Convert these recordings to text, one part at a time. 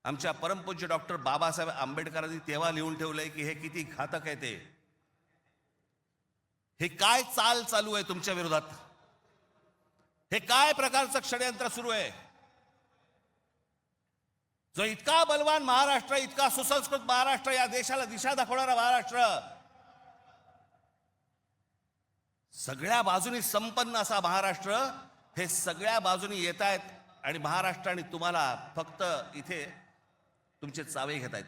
आमच्या परमपूज्य डॉक्टर बाबासाहेब आंबेडकरांनी तेव्हा लिहून ठेवलंय की हे किती घातक आहे ते. हे काय चाल चालू आहे तुमच्या विरोधात? हे काय प्रकारचं षडयंत्र सुरू आहे? जो इतका बलवान महाराष्ट्र, इतका सुसंस्कृत महाराष्ट्र, या देशाला दिशा दाखवणारा महाराष्ट्र, सगळ्या बाजूनी संपन्न असा महाराष्ट्र, हे सगळ्या बाजूनी येत आहेत आणि महाराष्ट्राने तुम्हाला फक्त इथे तुमचे चावे घेत आहेत.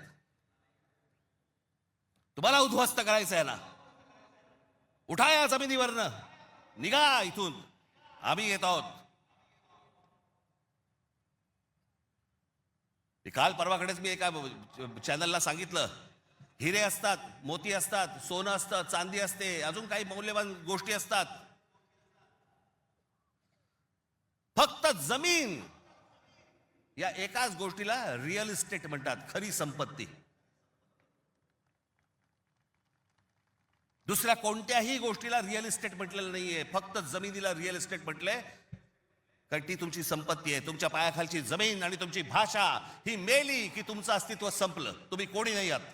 तुम्हाला उद्ध्वस्त करायचं आहे ना? उठा या जमिनीवरनं, निघा इथून, आम्ही येत आहोत. काल परवाकडेच मी एका चॅनलला सांगितलं, हिरे असतात, मोती असतात, सोनं असतं, चांदी असते, अजून काही मौल्यवान गोष्टी असतात, फक्त जमीन या एकाच गोष्टीला रिअल इस्टेट म्हणतात, खरी संपत्ती. दुसऱ्या कोणत्याही गोष्टीला रिअल इस्टेट म्हटलेलं नाहीये, फक्त जमिनीला रिअल इस्टेट म्हटलंय, कारण ती तुमची संपत्ती आहे. तुमच्या पायाखालची जमीन आणि तुमची भाषा ही मेली की तुमचं अस्तित्व संपलं, तुम्ही कोणी नाही आहात.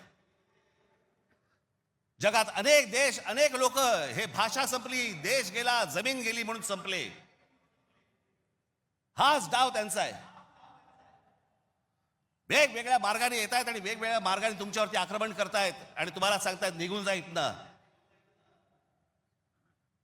जगात अनेक देश, अनेक लोक, हे भाषा संपली, देश गेला, जमीन गेली म्हणून संपले. हाच डाव त्यांचा आहे. वेगवेगळ्या मार्गाने येत आहेत आणि वेगवेगळ्या मार्गाने तुमच्यावरती आक्रमण करतायत आणि तुम्हाला सांगतायत निघून जा इथनं.